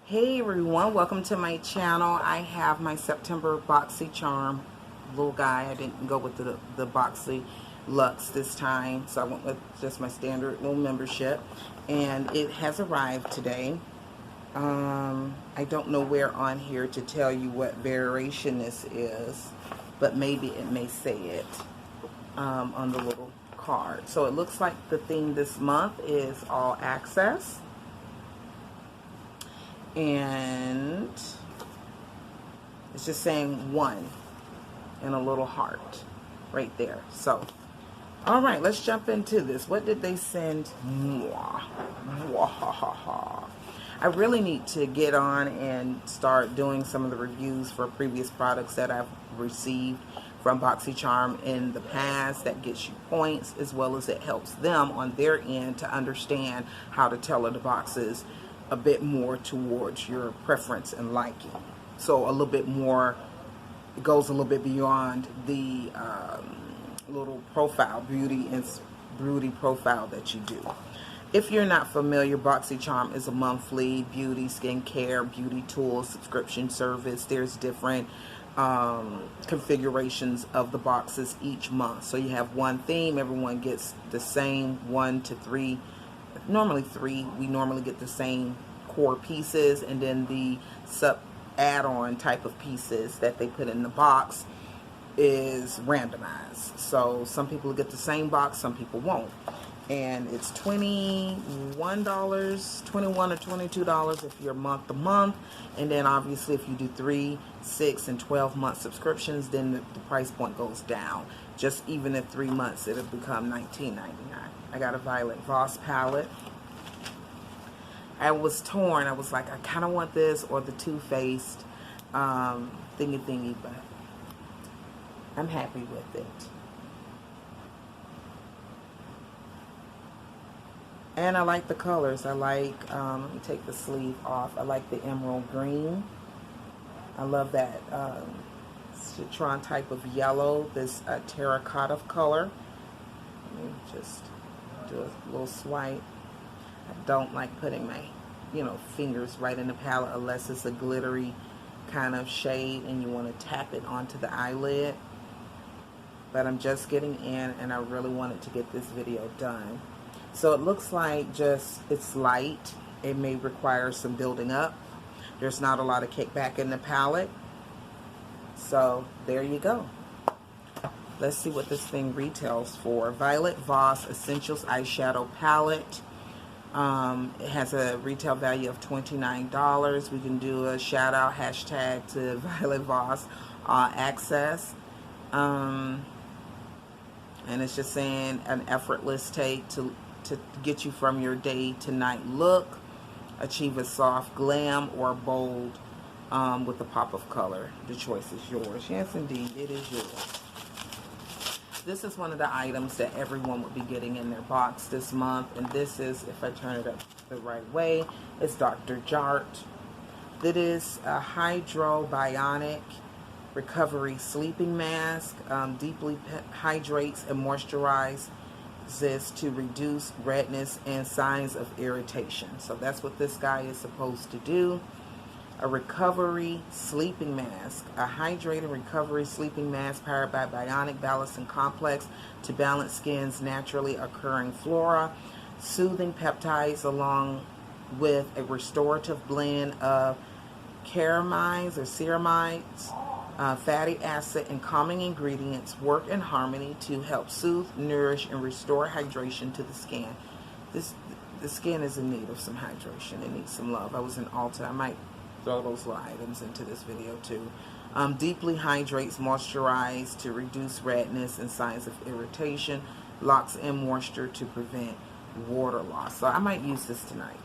Hey everyone, welcome to my channel. I have my September Boxycharm little guy. I didn't go with the Boxy Luxe this time, so I went with just my standard little membership. And it has arrived today. I don't know where on here to tell you what variation this is, but maybe it may say it on the little card. So it looks like the theme this month is all access. And it's just saying one and a little heart right there. So, all right, let's jump into this. What did they send? I really need to get on and start doing some of the reviews for previous products that I've received from Boxycharm in the past. That gets you points, as well as it helps them on their end to understand how to tailor the boxes a bit more towards your preference and liking. So a little bit more, it goes a little bit beyond the little profile, beauty profile that you do. If you're not familiar, Boxycharm is a monthly beauty, skincare, beauty tool subscription service. There's different configurations of the boxes each month. So you have one theme, everyone gets the same 1 to 3, normally 3. We normally get the same core pieces, and then the sub add-on type of pieces that they put in the box is randomized. So some people get the same box, some people won't. And it's $21, $21 or $22 if you're month to month. And then obviously if you do 3, 6, and 12 month subscriptions, then the price point goes down. Just even at 3 months, it'll become $19.99. I got a Violet Voss palette. I was torn. I was like, I kind of want this or the Too Faced thingy, but I'm happy with it. And I like the colors. I like, let me take the sleeve off. I like the emerald green. I love that citron type of yellow, this terracotta color. Let me just do a little swipe. I don't like putting my, fingers right in the palette unless it's a glittery kind of shade and you want to tap it onto the eyelid. But I'm just getting in and I really wanted to get this video done. So it looks like it's light. It may require some building up. There's not a lot of kickback in the palette. So there you go. Let's see what this thing retails for. Violet Voss Essentials Eyeshadow Palette. It has a retail value of $29. We can do a shout out hashtag to Violet Voss Access. And it's just saying an effortless take to get you from your day to night look. Achieve a soft glam or bold with a pop of color. The choice is yours. Yes, indeed, it is yours. This is one of the items that everyone would be getting in their box this month. And this is, if I turn it up the right way, it's Dr. Jart. That is a Hydrobionic Recovery Sleeping Mask. Deeply hydrates and moisturizes to reduce redness and signs of irritation. So that's what this guy is supposed to do. A recovery sleeping mask, a hydrated recovery sleeping mask powered by Bionic Balancing Complex to balance skin's naturally occurring flora, soothing peptides along with a restorative blend of ceramides, fatty acid, and calming ingredients work in harmony to help soothe, nourish, and restore hydration to the skin. The skin is in need of some hydration. It needs some love. I was in Ulta. I might throw those little items into this video too. Deeply hydrates, moisturize to reduce redness and signs of irritation, locks in moisture to prevent water loss. So I might use this tonight.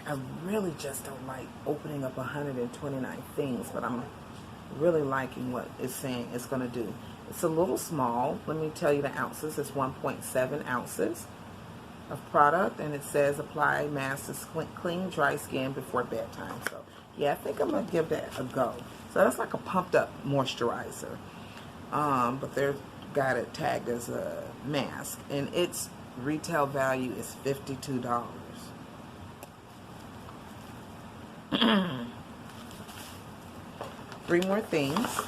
I really just don't like opening up 129 things, but I'm really liking what it's saying it's going to do. It's a little small. Let me tell you the ounces. It's 1.7 ounces of product, and it says apply mask to clean dry skin before bedtime. So yeah, I think I'm gonna give that a go. So that's like a pumped up moisturizer, but they've got it tagged as a mask, and its retail value is $52. Three more things.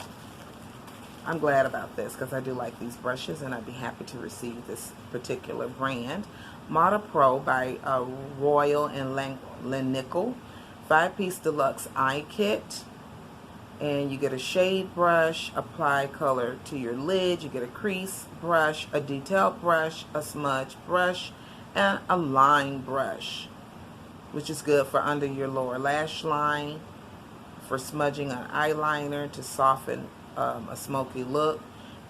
I'm glad about this because I do like these brushes, and I'd be happy to receive this particular brand. Mata Pro by Royal and Lanickle. 5-piece deluxe eye kit. And you get a shade brush, apply color to your lid. You get a crease brush, a detail brush, a smudge brush, and a line brush, which is good for under your lower lash line, for smudging an eyeliner to soften a smoky look.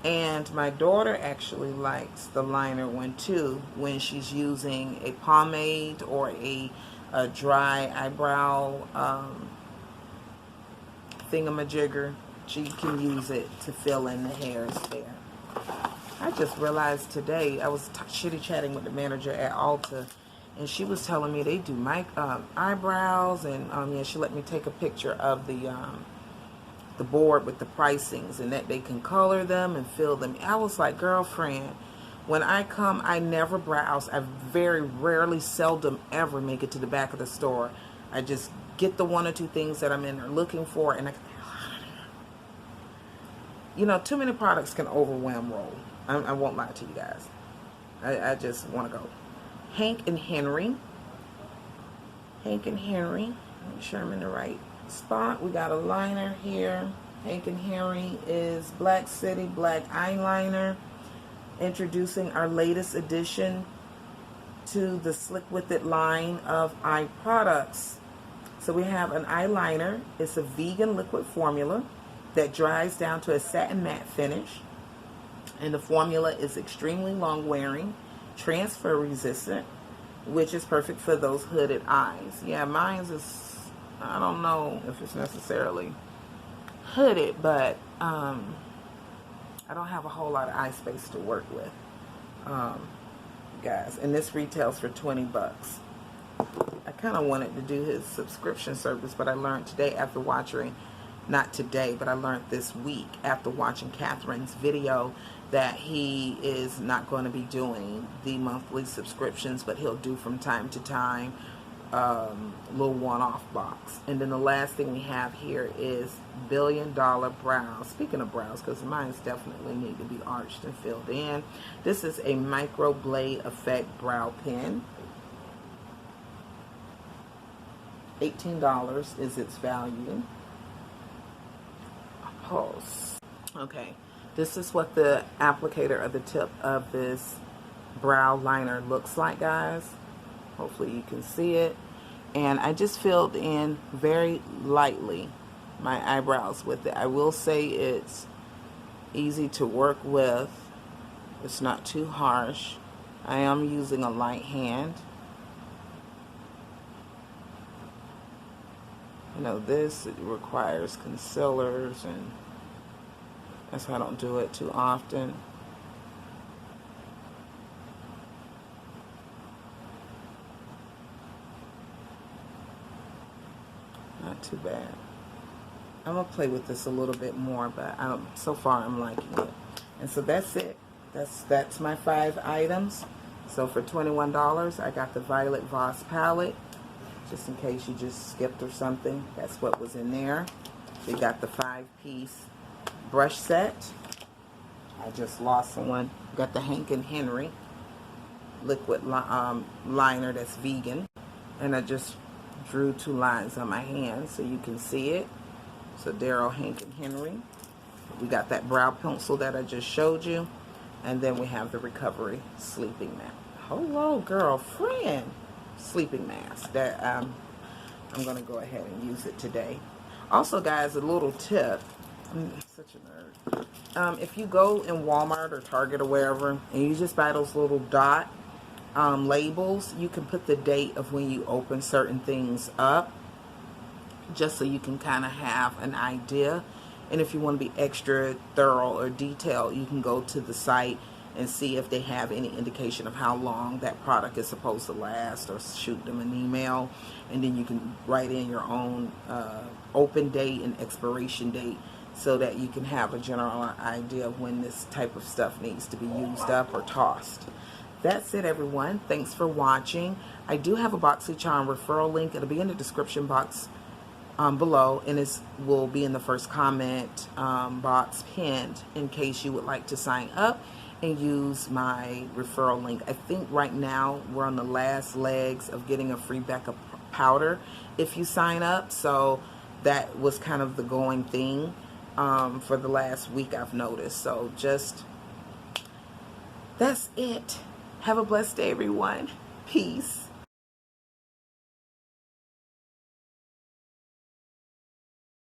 And my daughter actually likes the liner one too when she's using a pomade or a dry eyebrow thingamajigger. She can use it to fill in the hairs there. I just realized today, I was chitty-chatting with the manager at Ulta, and she was telling me they do my eyebrows, and yeah, she let me take a picture of the board with the pricings, and that they can color them and fill them. I was like, girlfriend, when I come, I never browse. I very rarely, seldom ever make it to the back of the store. I just get the one or two things that I'm in there looking for, and too many products can overwhelm roll. I won't lie to you guys. I just want to go. Hank and Henry. Hank and Henry. Make sure I'm in the right spot. We got a liner here. Hank and Henry is Black City Black Eyeliner. Introducing our latest addition to the Slick With It line of eye products. So we have an eyeliner. It's a vegan liquid formula that dries down to a satin matte finish. And the formula is extremely long wearing, transfer resistant, which is perfect for those hooded eyes. Yeah, mine's is, I don't know if it's necessarily hooded, but I don't have a whole lot of eye space to work with, guys. And this retails for 20 bucks. I kind of wanted to do his subscription service, but I learned today after watching, not today, but I learned this week after watching Catherine's video that he is not going to be doing the monthly subscriptions, but he'll do from time to time little one-off box. And then the last thing we have here is $1 Billion Brows. Speaking of brows, because mine definitely need to be arched and filled in. This is a microblade effect brow pen. $18 is its value. Pulse. Okay, this is what the applicator or the tip of this brow liner looks like, guys. Hopefully you can see it. And I just filled in very lightly my eyebrows with it. I will say it's easy to work with. It's not too harsh. I am using a light hand. This, it requires concealers, and that's why I don't do it too often. Not too bad. I'm going to play with this a little bit more, but so far I'm liking it. And so that's it. That's my 5 items. So for $21, I got the Violet Voss palette. Just in case you just skipped or something, that's what was in there. We got the 5-piece brush set. I just lost one. Got the Hank and Henry liquid liner that's vegan. And I just drew 2 lines on my hand so you can see it. So Darryl, Hank and Henry. We got that brow pencil that I just showed you. And then we have the Recovery Sleeping Mask. Hello, girlfriend. Sleeping mask that I'm going to go ahead and use it today. Also, guys, a little tip. I'm such a nerd. If you go in Walmart or Target or wherever and you just buy those little dot labels, you can put the date of when you open certain things up, just so you can kind of have an idea. And if you want to be extra thorough or detailed, you can go to the site and see if they have any indication of how long that product is supposed to last, or shoot them an email, and then you can write in your own open date and expiration date so that you can have a general idea of when this type of stuff needs to be used up or tossed. That's it, everyone. Thanks for watching. I do have a Boxycharm referral link. It'll be in the description box below, and it will be in the first comment box pinned in case you would like to sign up and use my referral link. I think right now we're on the last legs of getting a free backup powder if you sign up, so that was kind of the going thing for the last week, I've noticed. So just, that's it. Have a blessed day, everyone. Peace.